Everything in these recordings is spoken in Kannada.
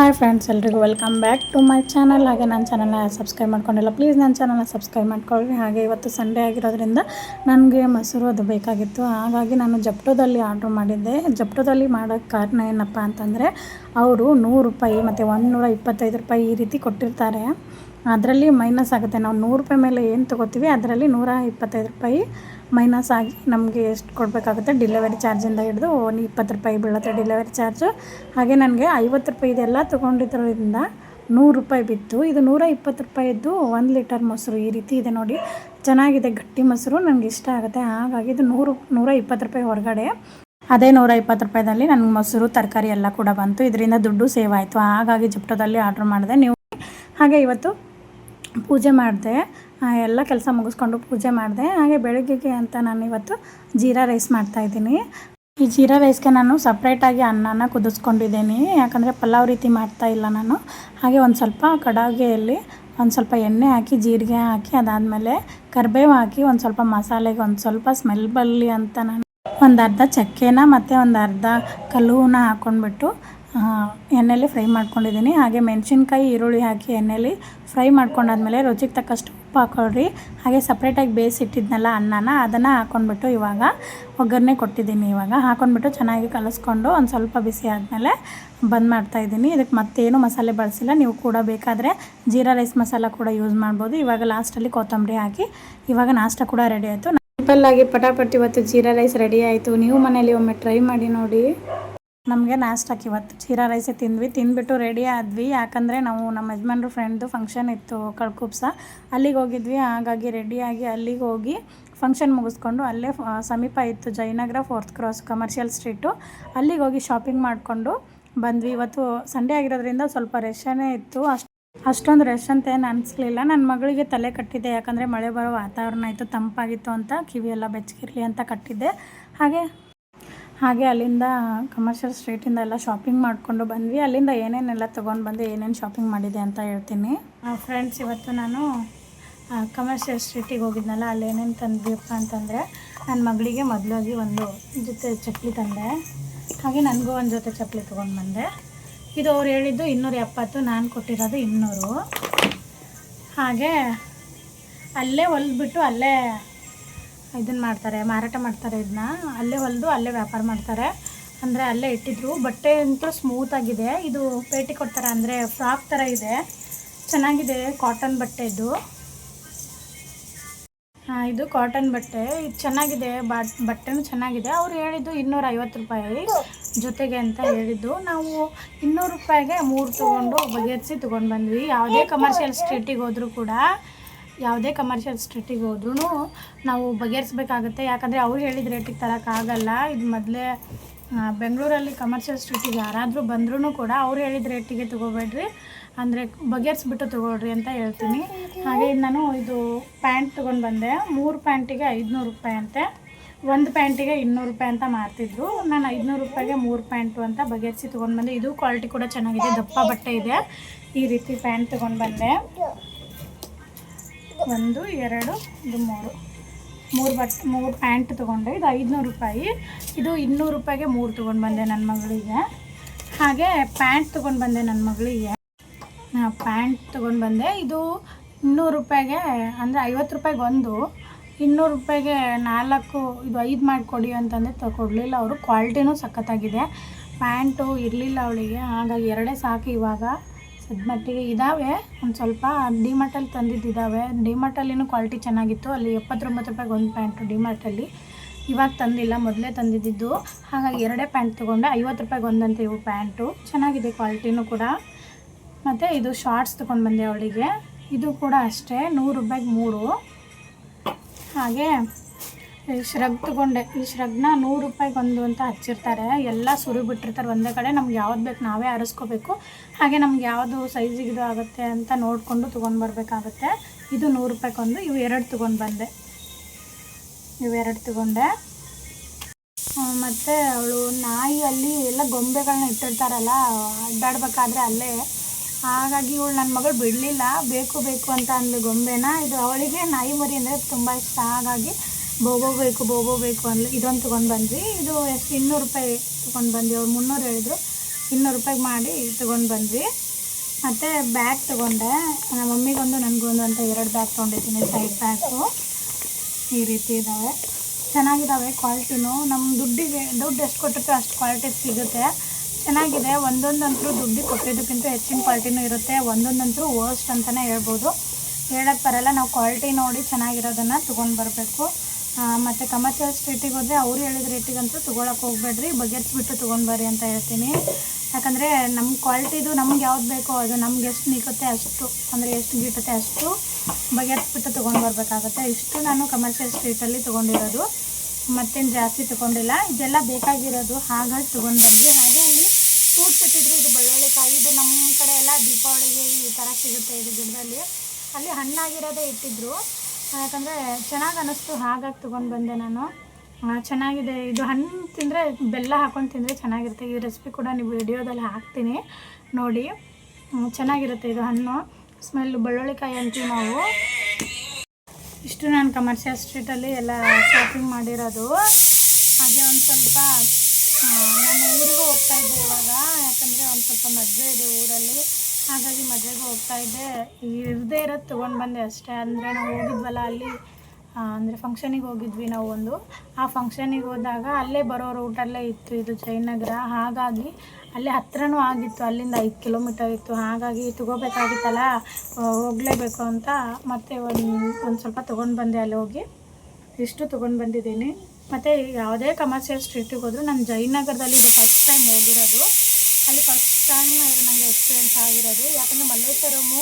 ಹಾಯ್ ಫ್ರೆಂಡ್ಸ್, ಎಲ್ರಿಗೂ welcome back to my channel. ಹಾಗೆ ನನ್ನ ಚಾನಲ್ನ ಸಬ್ಸ್ಕ್ರೈಬ್ ಮಾಡ್ಕೊಂಡಿಲ್ಲ, ಪ್ಲೀಸ್ ನನ್ನ ಚಾನಲ್ನ ಸಬ್ಸ್ಕ್ರೈಬ್ ಮಾಡ್ಕೊಳ್ಳಿ. ಹಾಗೆ ಇವತ್ತು ಸಂಡೇ ಆಗಿರೋದ್ರಿಂದ ನನಗೆ ಮೊಸರು ಅದು ಬೇಕಾಗಿತ್ತು. ಹಾಗಾಗಿ ನಾನು ಜಪ್ಟೋದಲ್ಲಿ ಆರ್ಡ್ರ್ ಮಾಡಿದ್ದೆ. ಜಪ್ಟೋದಲ್ಲಿ ಮಾಡೋಕ್ಕೆ ಕಾರಣ ಏನಪ್ಪ ಅಂತಂದರೆ, ಅವರು 100 ರೂಪಾಯಿ ಮತ್ತು 125 ರೂಪಾಯಿ ಈ ರೀತಿ ಕೊಟ್ಟಿರ್ತಾರೆ. ಅದರಲ್ಲಿ ಮೈನಸ್ ಆಗುತ್ತೆ. ನಾವು 100 ರೂಪಾಯಿ ಮೇಲೆ ಏನು ತೊಗೋತೀವಿ ಅದರಲ್ಲಿ 125 ರೂಪಾಯಿ ಮೈನಸ್ ಆಗಿ ನಮಗೆ ಎಷ್ಟು ಕೊಡಬೇಕಾಗುತ್ತೆ, ಡೆಲಿವರಿ ಚಾರ್ಜಿಂದ ಹಿಡಿದು 20 ರೂಪಾಯಿ ಬೀಳುತ್ತೆ ಡೆಲಿವರಿ ಚಾರ್ಜು. ಹಾಗೆ ನನಗೆ 50 ರೂಪಾಯಿ ಇದೆಲ್ಲ ತೊಗೊಂಡಿದ್ದರಿಂದ 100 ರೂಪಾಯಿ ಬಿತ್ತು. ಇದು 120 ರೂಪಾಯಿದ್ದು 1 ಲೀಟರ್ ಮೊಸರು ಈ ರೀತಿ ಇದೆ ನೋಡಿ. ಚೆನ್ನಾಗಿದೆ, ಗಟ್ಟಿ ಮೊಸರು, ನನಗೆ ಇಷ್ಟ ಆಗುತ್ತೆ. ಹಾಗಾಗಿ ಇದು 120 ರೂಪಾಯಿ ಹೊರಗಡೆ. ಅದೇ 120 ರೂಪಾಯಿದಲ್ಲಿ ನನಗೆ ಮೊಸರು ತರಕಾರಿ ಎಲ್ಲ ಕೂಡ ಬಂತು. ಇದರಿಂದ ದುಡ್ಡು ಸೇವ್ ಆಯಿತು. ಹಾಗಾಗಿ ಜಪ್ಟೋದಲ್ಲಿ ಆರ್ಡ್ರ್ ಮಾಡಿದೆ. ನೀವು ಹಾಗೆ ಇವತ್ತು ಪೂಜೆ ಮಾಡಿದೆ, ಎಲ್ಲ ಕೆಲಸ ಮುಗಿಸ್ಕೊಂಡು ಪೂಜೆ ಮಾಡಿದೆ. ಹಾಗೆ ಬೆಳಗ್ಗೆಗೆ ಅಂತ ನಾನು ಇವತ್ತು ಜೀರಾ ರೈಸ್ ಮಾಡ್ತಾಯಿದ್ದೀನಿ. ಈ ಜೀರಾ ರೈಸ್ಗೆ ನಾನು ಸಪ್ರೇಟಾಗಿ ಅನ್ನನ ಕುದಿಸ್ಕೊಂಡಿದ್ದೀನಿ, ಯಾಕಂದರೆ ಪಲಾವ್ ರೀತಿ ಮಾಡ್ತಾಯಿಲ್ಲ ನಾನು. ಹಾಗೆ ಒಂದು ಸ್ವಲ್ಪ ಕಡಾಯಿಯಲ್ಲಿ ಒಂದು ಸ್ವಲ್ಪ ಎಣ್ಣೆ ಹಾಕಿ, ಜೀರಿಗೆ ಹಾಕಿ, ಅದಾದಮೇಲೆ ಕರಿಬೇವು ಹಾಕಿ, ಒಂದು ಸ್ವಲ್ಪ ಮಸಾಲೆಗೆ ಒಂದು ಸ್ವಲ್ಪ ಸ್ಮೆಲ್ ಬರಲಿ ಅಂತ ನಾನು ಒಂದು ಅರ್ಧ ಚಕ್ಕೆನ ಮತ್ತು ಒಂದು ಅರ್ಧ ಕಲ್ಲುನ ಹಾಕ್ಕೊಂಡ್ಬಿಟ್ಟು ಎಣ್ಣೆಯಲ್ಲಿ ಫ್ರೈ ಮಾಡ್ಕೊಂಡಿದ್ದೀನಿ. ಹಾಗೆ ಮೆಣಸಿನ್ಕಾಯಿ, ಈರುಳ್ಳಿ ಹಾಕಿ ಎಣ್ಣೆಯಲ್ಲಿ ಫ್ರೈ ಮಾಡ್ಕೊಂಡಾದ್ಮೇಲೆ ರುಚಿಗೆ ತಕ್ಕಷ್ಟು ಉಪ್ಪು ಹಾಕ್ಕೊಳ್ರಿ. ಹಾಗೆ ಸಪ್ರೇಟಾಗಿ ಬೇಯಿಸಿಟ್ಟಿದ್ನಲ್ಲ ಅನ್ನನ, ಅದನ್ನು ಹಾಕ್ಕೊಂಡ್ಬಿಟ್ಟು ಇವಾಗ ಒಗ್ಗರಣೆ ಕೊಟ್ಟಿದ್ದೀನಿ. ಇವಾಗ ಹಾಕ್ಕೊಂಡ್ಬಿಟ್ಟು ಚೆನ್ನಾಗಿ ಕಲಿಸ್ಕೊಂಡು ಒಂದು ಸ್ವಲ್ಪ ಬಿಸಿ ಆದಮೇಲೆ ಬಂದ್ ಮಾಡ್ತಾಯಿದ್ದೀನಿ. ಇದಕ್ಕೆ ಮತ್ತೇನು ಮಸಾಲೆ ಬಳಸಿಲ್ಲ. ನೀವು ಕೂಡ ಬೇಕಾದರೆ ಜೀರಾ ರೈಸ್ ಮಸಾಲ ಕೂಡ ಯೂಸ್ ಮಾಡ್ಬೋದು. ಇವಾಗ ಲಾಸ್ಟಲ್ಲಿ ಕೊತ್ತಂಬರಿ ಹಾಕಿ ಇವಾಗ ನಾಷ್ಟ ಕೂಡ ರೆಡಿ ಆಯಿತು. ಸಿಂಪಲ್ಲಾಗಿ ಪಟಾಪಟ್ ಇವತ್ತು ಜೀರಾ ರೈಸ್ ರೆಡಿ ಆಯಿತು. ನೀವು ಮನೇಲಿ ಒಮ್ಮೆ ಟ್ರೈ ಮಾಡಿ ನೋಡಿ. ನಮಗೆ ನಾಷ್ಟಕ್ಕೆ ಇವತ್ತು ಜೀರಾ ರೈಸೇ ತಿಂದ್ಬಿಟ್ಟು ರೆಡಿ ಆದ್ವಿ. ಯಾಕಂದರೆ ನಾವು ನಮ್ಮ ಯಜಮಾನ್ರ ಫ್ರೆಂಡ್ದು ಫಂಕ್ಷನ್ ಇತ್ತು ಕಳ್ಕುಪ್ಸ, ಅಲ್ಲಿಗೆ ಹೋಗಿದ್ವಿ. ಹಾಗಾಗಿ ರೆಡಿಯಾಗಿ ಅಲ್ಲಿಗೆ ಹೋಗಿ ಫಂಕ್ಷನ್ ಮುಗಿಸ್ಕೊಂಡು ಅಲ್ಲೇ ಸಮೀಪ ಇತ್ತು Jayanagar 4th cross commercial street, ಅಲ್ಲಿಗೆ ಹೋಗಿ ಶಾಪಿಂಗ್ ಮಾಡಿಕೊಂಡು ಬಂದ್ವಿ. ಇವತ್ತು ಸಂಡೇ ಆಗಿರೋದ್ರಿಂದ ಸ್ವಲ್ಪ ರಶ್ಶೇ ಇತ್ತು. ಅಷ್ಟೊಂದು ರಶ್ ಅಂತ ಏನು ಅನಿಸ್ಲಿಲ್ಲ. ನನ್ನ ಮಗಳಿಗೆ ತಲೆ ಕಟ್ಟಿದ್ದೆ, ಯಾಕಂದರೆ ಮಳೆ ಬರೋ ವಾತಾವರಣ ಇತ್ತು, ತಂಪಾಗಿತ್ತು ಅಂತ, ಕಿವಿಯೆಲ್ಲ ಬೆಚ್ಚಗಿರಲಿ ಅಂತ ಕಟ್ಟಿದ್ದೆ. ಹಾಗೆ ಅಲ್ಲಿಂದ ಕಮರ್ಷಿಯಲ್ ಸ್ಟ್ರೀಟಿಂದ ಎಲ್ಲ ಶಾಪಿಂಗ್ ಮಾಡಿಕೊಂಡು ಬಂದ್ವಿ. ಅಲ್ಲಿಂದ ಏನೇನೆಲ್ಲ ತೊಗೊಂಡು ಬಂದೆ, ಏನೇನು ಶಾಪಿಂಗ್ ಮಾಡಿದೆ ಅಂತ ಹೇಳ್ತೀನಿ. ಫ್ರೆಂಡ್ಸ್, ಇವತ್ತು ನಾನು ಕಮರ್ಷಿಯಲ್ ಸ್ಟ್ರೀಟಿಗೆ ಹೋಗಿದ್ನಲ್ಲ, ಅಲ್ಲಿ ಏನೇನು ತಂದ್ವಿಪ್ಪ ಅಂತಂದರೆ, ನನ್ನ ಮಗಳಿಗೆ ಮೊದಲಾಗಿ ಒಂದು ಜೊತೆ ಚಪ್ಪಲಿ ತಂದೆ. ಹಾಗೆ ನನಗೂ ಒಂದು ಜೊತೆ ಚಪ್ಪಲಿ ತೊಗೊಂಡು ಬಂದೆ. ಇದು ಅವ್ರು ಹೇಳಿದ್ದು 270, ನಾನು ಕೊಟ್ಟಿರೋದು 200. ಹಾಗೆ ಅಲ್ಲೇ ಹೊಲಿದ್ಬಿಟ್ಟು ಅಲ್ಲೇ ಇದನ್ನು ಮಾಡ್ತಾರೆ, ಮಾರಾಟ ಮಾಡ್ತಾರೆ. ಇದನ್ನ ಅಲ್ಲೇ ಹೊಲಿದು ಅಲ್ಲೇ ವ್ಯಾಪಾರ ಮಾಡ್ತಾರೆ. ಅಂದರೆ ಅಲ್ಲೇ ಇಟ್ಟಿದ್ರು. ಬಟ್ಟೆ ಅಂತೂ ಸ್ಮೂತಾಗಿದೆ. ಇದು ಪೇಟಿ ಕೊಡ್ತಾರೆ, ಅಂದರೆ ಫ್ರಾಕ್ ಥರ ಇದೆ, ಚೆನ್ನಾಗಿದೆ. ಕಾಟನ್ ಬಟ್ಟೆ ಇದು ಕಾಟನ್ ಬಟ್ಟೆ. ಇದು ಚೆನ್ನಾಗಿದೆ, ಬಟ್ಟೆನೂ ಚೆನ್ನಾಗಿದೆ. ಅವ್ರು ಹೇಳಿದ್ದು 250 ರೂಪಾಯಿ ಜೊತೆಗೆ ಅಂತ ಹೇಳಿದ್ದು. ನಾವು 200 ರೂಪಾಯಿಗೆ 3 ತೊಗೊಂಡು ಬಗೆಹರಿಸಿ ತೊಗೊಂಡು ಬಂದ್ವಿ. ಯಾವುದೇ ಕಮರ್ಷಿಯಲ್ ಸ್ಟ್ರೀಟಿಗೆ ಹೋದ್ರೂ ನಾವು ಬಗೆಹರಿಸ್ಬೇಕಾಗುತ್ತೆ. ಯಾಕಂದರೆ ಅವ್ರು ಹೇಳಿದ ರೇಟಿಗೆ ತರೋಕ್ಕಾಗಲ್ಲ. ಇದು ಮೊದಲೇ ಬೆಂಗಳೂರಲ್ಲಿ ಕಮರ್ಷಿಯಲ್ ಸ್ಟ್ರೀಟಿಗೆ ಯಾರಾದರೂ ಬಂದ್ರೂ ಕೂಡ ಅವ್ರು ಹೇಳಿದ ರೇಟಿಗೆ ತೊಗೋಬೇಡ್ರಿ, ಅಂದರೆ ಬಗೆಹರಿಸ್ಬಿಟ್ಟು ತೊಗೊಳ್ರಿ ಅಂತ ಹೇಳ್ತೀನಿ. ಹಾಗೆ ನಾನು ಇದು ಪ್ಯಾಂಟ್ ತೊಗೊಂಡು ಬಂದೆ. 3 ಪ್ಯಾಂಟಿಗೆ 500 ರೂಪಾಯಿ ಅಂತೆ, 1 ಪ್ಯಾಂಟಿಗೆ 200 ರೂಪಾಯಿ ಅಂತ ಮಾರ್ತಿದ್ರು. ನಾನು 500 ರೂಪಾಯಿಗೆ 3 ಪ್ಯಾಂಟು ಅಂತ ಬಗೆಹರಿಸಿ ತೊಗೊಂಡು ಬಂದೆ. ಇದು ಕ್ವಾಲಿಟಿ ಕೂಡ ಚೆನ್ನಾಗಿದೆ, ದಪ್ಪ ಬಟ್ಟೆ ಇದೆ. ಈ ರೀತಿ ಪ್ಯಾಂಟ್ ತೊಗೊಂಡು ಬಂದೆ. 1 2 3 ಪ್ಯಾಂಟ್ ತೊಗೊಂಡೆ. ಇದು 500 ರೂಪಾಯಿ. ಇದು 200 ರೂಪಾಯಿಗೆ 3 ತೊಗೊಂಡು ಬಂದೆ ನನ್ನ ಮಗಳಿಗೆ. ಹಾಗೆ ಪ್ಯಾಂಟ್ ತೊಗೊಂಡು ಬಂದೆ ನನ್ನ ಮಗಳಿಗೆ. ಪ್ಯಾಂಟ್ ತೊಗೊಂಡು ಬಂದೆ. ಇದು 200 ರೂಪಾಯಿಗೆ, ಅಂದರೆ 50 ರೂಪಾಯಿಗೆ 1, 200 ರೂಪಾಯಿಗೆ 4, ಇದು 5 ಮಾಡಿಕೊಡಿ ಅಂತಂದರೆ ತಗೊಡ್ಲಿಲ್ಲ ಅವರು. ಕ್ವಾಲಿಟಿನೂ ಸಖತ್ತಾಗಿದೆ. ಪ್ಯಾಂಟು ಇರಲಿಲ್ಲ ಅವಳಿಗೆ, ಹಾಗಾಗಿ 2 ಸಾಕು. ಇವಾಗ ಸದ್ಮಟ್ಟಿಗೆ ಇದ್ದಾವೆ, ಒಂದು ಸ್ವಲ್ಪ ಡಿಮಾರ್ಟಲ್ಲಿ ತಂದಿದ್ದಾವೆ. ಡಿಮಾರ್ಟಲ್ಲಿನೂ ಕ್ವಾಲಿಟಿ ಚೆನ್ನಾಗಿತ್ತು. ಅಲ್ಲಿ 79 ರೂಪಾಯಿಗೆ 1 ಪ್ಯಾಂಟು ಡಿಮಾರ್ಟಲ್ಲಿ. ಇವಾಗ ತಂದಿಲ್ಲ, ಮೊದಲೇ ತಂದಿದ್ದು. ಹಾಗಾಗಿ 2 ಪ್ಯಾಂಟ್ ತೊಗೊಂಡೆ. 50 ರೂಪಾಯಿಗೆ 1 ಅಂತ ಇವು ಪ್ಯಾಂಟು. ಚೆನ್ನಾಗಿದೆ ಕ್ವಾಲಿಟಿನೂ ಕೂಡ. ಮತ್ತು ಇದು ಶಾರ್ಟ್ಸ್ ತೊಗೊಂಡು ಬಂದೆ ಅವಳಿಗೆ. ಇದು ಕೂಡ ಅಷ್ಟೇ 100 ರೂಪಾಯಿಗೆ 3. ಹಾಗೆ ಶ್ರಗ್ ತೊಗೊಂಡೆ. ಈ ಶ್ರಗ್ನ 100 ರೂಪಾಯಿಗೆ 1 ಅಂತ ಹಚ್ಚಿರ್ತಾರೆ. ಎಲ್ಲ ಸುರಿ ಬಿಟ್ಟಿರ್ತಾರೆ ಒಂದೇ ಕಡೆ. ನಮ್ಗೆ ಯಾವ್ದು ಬೇಕು ನಾವೇ ಆರಿಸ್ಕೋಬೇಕು. ಹಾಗೆ ನಮ್ಗೆ ಯಾವುದು ಸೈಜಿಗೆ ಇದು ಆಗುತ್ತೆ ಅಂತ ನೋಡಿಕೊಂಡು ತೊಗೊಂಡು ಬರಬೇಕಾಗುತ್ತೆ. ಇದು 100 ರೂಪಾಯಿಗೆ 1. ಇವು 2 ತೊಗೊಂಡು ಬಂದೆ. ತೊಗೊಂಡೆ. ಮತ್ತು ಅವಳು ನಾಯಿಯಲ್ಲಿ ಎಲ್ಲ ಗೊಂಬೆಗಳನ್ನ ಇಟ್ಟಿರ್ತಾರಲ್ಲ ಅಡ್ಡಾಡ್ಬೇಕಾದ್ರೆ ಅಲ್ಲೇ, ಹಾಗಾಗಿ ಇವಳು ನನ್ನ ಮಗಳು ಬಿಡಲಿಲ್ಲ, ಬೇಕು ಅಂತ ಅಂದ್ಲು ಗೊಂಬೆನ. ಇದು ಅವಳಿಗೆ ನಾಯಿ ಮರಿ ಅಂದರೆ ತುಂಬ ಇಷ್ಟ. ಹಾಗಾಗಿ ಬೋಬೋ ಬೇಕು ಅಂದ್ಲು. ಇದೊಂದು ತೊಗೊಂಡು ಬಂದ್ವಿ. ಇದು ಎಷ್ಟು 200 ರೂಪಾಯಿ ತೊಗೊಂಡು ಬಂದ್ವಿ. ಅವ್ರು 300 ಹೇಳಿದ್ರು, 200 ರೂಪಾಯಿಗೆ ಮಾಡಿ ತೊಗೊಂಡು ಬಂದ್ವಿ. ಮತ್ತು ಬ್ಯಾಗ್ ತೊಗೊಂಡೆ, ನಮ್ಮ ಮಮ್ಮಿಗೊಂದು ನನಗೊಂದು ಅಂತ 2 ಬ್ಯಾಗ್ ತೊಗೊಂಡಿದ್ದೀನಿ. ಸೈಡ್ ಬ್ಯಾಗು ಈ ರೀತಿ ಇದ್ದಾವೆ, ಚೆನ್ನಾಗಿದ್ದಾವೆ. ಕ್ವಾಲಿಟಿನೂ ನಮ್ಮ ದುಡ್ಡು ಎಷ್ಟು ಕೊಟ್ಟಿರ್ತೀವಿ ಅಷ್ಟು ಕ್ವಾಲಿಟಿ ಸಿಗುತ್ತೆ, ಚೆನ್ನಾಗಿದೆ. ಒಂದೊಂದಂತರೂ ದುಡ್ಡಿಗೆ ಕೊಟ್ಟಿದ್ದಕ್ಕಿಂತ ಹೆಚ್ಚಿನ ಕ್ವಾಲಿಟಿನೂ ಇರುತ್ತೆ, ಒಂದೊಂದಂತರೂ ವರ್ಸ್ಟ್ ಅಂತಲೇ ಹೇಳ್ಬೋದು. ಹೇಳೋಕ್ಕೆ ಬರೋಲ್ಲ, ನಾವು ಕ್ವಾಲಿಟಿ ನೋಡಿ ಚೆನ್ನಾಗಿರೋದನ್ನು ತೊಗೊಂಡು ಬರಬೇಕು. ಮತ್ತು ಕಮರ್ಷಿಯಲ್ ಸ್ಟ್ರೀಟಿಗೆ ಹೋದರೆ ಅವ್ರು ಹೇಳಿದ ರೇಟಿಗಂತೂ ತೊಗೊಳಕ್ಕೆ ಹೋಗಬೇಡ್ರಿ, ಬಗೆಹರಿಸ್ಬಿಟ್ಟು ತೊಗೊಂಡು ಬರ್ರಿ ಅಂತ ಹೇಳ್ತೀನಿ. ಯಾಕಂದರೆ ನಮ್ಮ ಕ್ವಾಲಿಟಿದು ನಮ್ಗೆ ಯಾವ್ದು ಬೇಕೋ ಅದು ನಮ್ಗೆ ಎಷ್ಟು ನಿಲ್ಲುತ್ತೆ ಅಷ್ಟು, ಅಂದರೆ ಎಷ್ಟು ಗಿಟ್ಟುತ್ತೆ ಅಷ್ಟು ಬಗೆಹರಿಸ್ಬಿಟ್ಟು ತೊಗೊಂಡು ಬರಬೇಕಾಗುತ್ತೆ. ಇಷ್ಟು ನಾನು ಕಮರ್ಷಿಯಲ್ ಸ್ಟ್ರೀಟಲ್ಲಿ ತೊಗೊಂಡಿರೋದು, ಮತ್ತೇನು ಜಾಸ್ತಿ ತೊಗೊಂಡಿಲ್ಲ. ಇದೆಲ್ಲ ಬೇಕಾಗಿರೋದು, ಹಾಗಾಗಿ ತೊಗೊಂಡು ಬಂದ್ವಿ. ಹಾಗೆ ಅಲ್ಲಿ ಫ್ರೂಟ್ಸ್ ಇಟ್ಟಿದ್ರು, ಇದು ಬೆಳ್ಳುಳ್ಳಿಕಾಯಿ. ಇದು ನಮ್ಮ ಕಡೆ ಎಲ್ಲ ದೀಪಾವಳಿಗೆ ಈ ಥರ ಸಿಗುತ್ತೆ ಇದು ಗಿಡದಲ್ಲಿ. ಅಲ್ಲಿ ಹಣ್ಣಾಗಿರೋದೇ ಇಟ್ಟಿದ್ರು, ಯಾಕಂದರೆ ಚೆನ್ನಾಗಿ ಅನ್ನಿಸ್ತು, ಹಾಗಾಗಿ ತೊಗೊಂಡು ಬಂದೆ ನಾನು. ಚೆನ್ನಾಗಿದೆ ಇದು. ಹಣ್ಣು ತಿಂದರೆ ಬೆಲ್ಲ ಹಾಕ್ಕೊಂಡು ತಿಂದರೆ ಚೆನ್ನಾಗಿರುತ್ತೆ. ಈ ರೆಸಿಪಿ ಕೂಡ ನೀವು ವಿಡಿಯೋದಲ್ಲಿ ಹಾಕ್ತೀನಿ ನೋಡಿ, ಚೆನ್ನಾಗಿರುತ್ತೆ ಇದು ಹಣ್ಣು. ಸ್ಮೆಲ್ಲು ಬೆಳ್ಳುಳ್ಳಿಕಾಯಿ ಅಂತೀವಿ ನಾವು. ಇಷ್ಟು ನಾನು ಕಮರ್ಷಿಯಲ್ ಸ್ಟ್ರೀಟಲ್ಲಿ ಎಲ್ಲ ಶಾಪಿಂಗ್ ಮಾಡಿರೋದು. ಹಾಗೆ ಒಂದು ಸ್ವಲ್ಪ ನಾನು ಊರಿಗೂ ಹೋಗ್ತಾಯಿದ್ದೆ ಇವಾಗ, ಯಾಕಂದರೆ ಒಂದು ಸ್ವಲ್ಪ ಮದುವೆ ಇದೆ ಊರಲ್ಲಿ, ಹಾಗಾಗಿ ಮದುವೆಗೆ ಹೋಗ್ತಾಯಿದ್ದೆ. ಇರದೇ ಇರೋದು ತೊಗೊಂಡು ಬಂದೆ ಅಷ್ಟೇ. ಅಂದರೆ ನಾವು ಹೋಗಿದ್ವಲ್ಲ ಅಲ್ಲಿ, ಅಂದರೆ ಫಂಕ್ಷನಿಗೆ ಹೋಗಿದ್ವಿ ನಾವು ಒಂದು. ಆ ಫಂಕ್ಷನಿಗೆ ಹೋದಾಗ ಅಲ್ಲೇ ಬರೋ ರೂಟಲ್ಲೇ ಇತ್ತು ಇದು ಜಯನಗರ, ಹಾಗಾಗಿ ಅಲ್ಲೇ ಹತ್ರನೂ ಆಗಿತ್ತು, ಅಲ್ಲಿಂದ 5 ಕಿಲೋಮೀಟರ್ ಇತ್ತು. ಹಾಗಾಗಿ ತೊಗೋಬೇಕಾಗಿತ್ತಲ್ಲ, ಹೋಗಲೇಬೇಕು ಅಂತ ಮತ್ತೆ ಒಂದು ಸ್ವಲ್ಪ ತೊಗೊಂಡು ಬಂದೆ. ಅಲ್ಲಿ ಹೋಗಿ ಇಷ್ಟು ತೊಗೊಂಡು ಬಂದಿದ್ದೀನಿ. ಮತ್ತು ಯಾವುದೇ ಕಮರ್ಷಿಯಲ್ ಸ್ಟ್ರೀಟಿಗೆ ಹೋದರೂ ನಾನು ಜಯನಗರದಲ್ಲಿ ಇದು ಫಸ್ಟ್ ಟೈಮ್ ಹೋಗಿರೋದು. ಅಲ್ಲಿ ಫಸ್ಟ್ ಟೈಮ್ ನನಗೆ ಎಕ್ಸ್ಪೀರಿಯೆನ್ಸ್ ಆಗಿರೋದು. ಯಾಕಂದರೆ ಮಲ್ಲೇಶ್ವರಮು,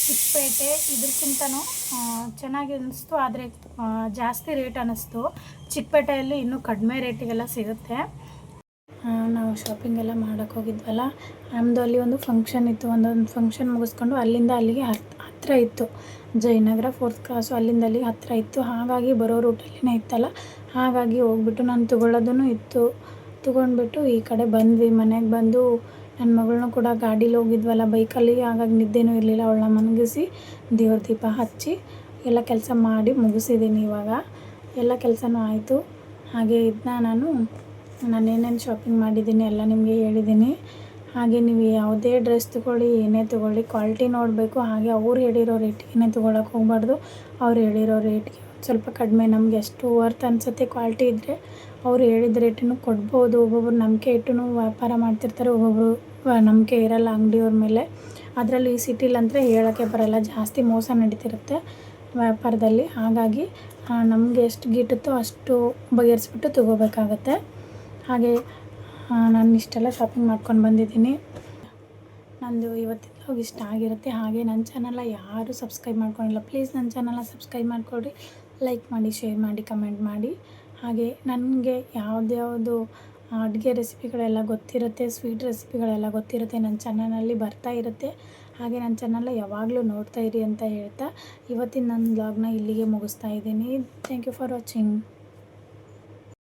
ಚಿಕ್ಕಪೇಟೆ ಇದಕ್ಕಿಂತನೂ ಚೆನ್ನಾಗಿ ಅನ್ನಿಸ್ತು, ಆದರೆ ಜಾಸ್ತಿ ರೇಟ್ ಅನ್ನಿಸ್ತು. ಚಿಕ್ಕಪೇಟೆಯಲ್ಲಿ ಇನ್ನೂ ಕಡಿಮೆ ರೇಟಿಗೆಲ್ಲ ಸಿಗುತ್ತೆ. ನಾವು ಶಾಪಿಂಗ್ ಎಲ್ಲ ಮಾಡೋಕ್ಕೆ ಹೋಗಿದ್ವಲ್ಲ, ನಮ್ಮದು ಅಲ್ಲಿ ಒಂದು ಫಂಕ್ಷನ್ ಇತ್ತು. ಒಂದೊಂದು ಫಂಕ್ಷನ್ ಮುಗಿಸ್ಕೊಂಡು ಅಲ್ಲಿಂದ ಅಲ್ಲಿಗೆ ಹತ್ತಿರ ಇತ್ತು ಜಯನಗರ 4th ಕ್ರಾಸು, ಅಲ್ಲಿಂದ ಅಲ್ಲಿಗೆ ಹತ್ತಿರ ಇತ್ತು. ಹಾಗಾಗಿ ಬರೋ ರೂಟಲ್ಲಿನೇ ಇತ್ತಲ್ಲ, ಹಾಗಾಗಿ ಹೋಗ್ಬಿಟ್ಟು ನಾನು ತೊಗೊಳ್ಳೋದೂ ಇತ್ತು. ತೊಗೊಂಡ್ಬಿಟ್ಟು ಈ ಕಡೆ ಬಂದ್ವಿ. ಮನೆಗೆ ಬಂದು ನನ್ನ ಮಗಳನ್ನೂ ಕೂಡ ಗಾಡೀಲಿ ಹೋಗಿದ್ವಲ್ಲ ಬೈಕಲ್ಲಿ, ಹಾಗಾಗಿ ನಿದ್ದೆನೂ ಇರಲಿಲ್ಲ. ಅವಳನ್ನ ಮಲಗಿಸಿ ದೇವ್ರ ದೀಪ ಹಚ್ಚಿ ಎಲ್ಲ ಕೆಲಸ ಮಾಡಿ ಮುಗಿಸಿದ್ದೀನಿ. ಇವಾಗ ಎಲ್ಲ ಕೆಲಸನೂ ಆಯಿತು. ಹಾಗೆ ಇದನ್ನ ನಾನೇನೇನು ಶಾಪಿಂಗ್ ಮಾಡಿದ್ದೀನಿ ಎಲ್ಲ ನಿಮಗೆ ಹೇಳಿದ್ದೀನಿ. ಹಾಗೆ ನೀವು ಯಾವುದೇ ಡ್ರೆಸ್ ತೊಗೊಳ್ಳಿ, ಏನೇ ತೊಗೊಳ್ಳಿ, ಕ್ವಾಲಿಟಿ ನೋಡಬೇಕು. ಹಾಗೆ ಅವ್ರು ಹೇಳಿರೋ ರೇಟಿಗೆ ತೊಗೊಳಕ್ಕೆ ಹೋಗಬಾರ್ದು. ಅವ್ರು ಹೇಳಿರೋ ರೇಟ್ಗೆ ಸ್ವಲ್ಪ ಕಡಿಮೆ, ನಮಗೆ ಎಷ್ಟು ವರ್ತ್ ಅನಿಸುತ್ತೆ ಕ್ವಾಲಿಟಿ ಇದ್ದರೆ ಅವ್ರು ಹೇಳಿದ ರೇಟನ್ನು ಕೊಡ್ಬೋದು. ಒಬ್ಬೊಬ್ರು ನಂಬಿಕೆ ಇಟ್ಟು ವ್ಯಾಪಾರ ಮಾಡ್ತಿರ್ತಾರೆ, ಒಬ್ಬೊಬ್ಬರು ನಂಬಿಕೆ ಇರೋಲ್ಲ ಅಂಗಡಿಯವ್ರ ಮೇಲೆ. ಅದರಲ್ಲಿ ಈ ಸಿಟಿಲಂದರೆ ಹೇಳೋಕ್ಕೆ ಬರೋಲ್ಲ, ಜಾಸ್ತಿ ಮೋಸ ನಡೀತಿರುತ್ತೆ ವ್ಯಾಪಾರದಲ್ಲಿ. ಹಾಗಾಗಿ ನಮಗೆ ಎಷ್ಟು ಗಿಟ್ಟುತ್ತೋ ಅಷ್ಟು ಬಗೆಹರಿಸ್ಬಿಟ್ಟು ತೊಗೋಬೇಕಾಗತ್ತೆ. ಹಾಗೆ ನಾನು ಇಷ್ಟೆಲ್ಲ ಶಾಪಿಂಗ್ ಮಾಡ್ಕೊಂಡು ಬಂದಿದ್ದೀನಿ. ನಂದು ಇವತ್ತಿನ ವ್ಲಾಗ್ ಇಷ್ಟ ಆಗಿರುತ್ತೆ. ಹಾಗೆ ನನ್ನ ಚಾನಲ್ನ ಯಾರು ಸಬ್ಸ್ಕ್ರೈಬ್ ಮಾಡ್ಕೊಂಡಿಲ್ಲ, ಪ್ಲೀಸ್ ನನ್ನ ಚಾನಲ್ನ ಸಬ್ಸ್ಕ್ರೈಬ್ ಮಾಡಿಕೊಡ್ರಿ, ಲೈಕ್ ಮಾಡಿ, ಶೇರ್ ಮಾಡಿ, ಕಮೆಂಟ್ ಮಾಡಿ. ಹಾಗೆ ನನಗೆ ಯಾವ್ದ್ಯಾವುದು ಅಡುಗೆ ರೆಸಿಪಿಗಳೆಲ್ಲ ಗೊತ್ತಿರುತ್ತೆ, ಸ್ವೀಟ್ ರೆಸಿಪಿಗಳೆಲ್ಲ ಗೊತ್ತಿರುತ್ತೆ, ನನ್ನ ಚಾನಲಲ್ಲಿ ಬರ್ತಾ ಇರುತ್ತೆ. ಹಾಗೆ ನನ್ನ ಚಾನಲ್ನ ಯಾವಾಗಲೂ ನೋಡ್ತಾ ಇರಿ ಅಂತ ಹೇಳ್ತಾ ಇವತ್ತಿನ ನನ್ನ ವ್ಲಾಗ್ನ ಇಲ್ಲಿಗೆ ಮುಗಿಸ್ತಾ ಇದ್ದೀನಿ. Thank you for watching.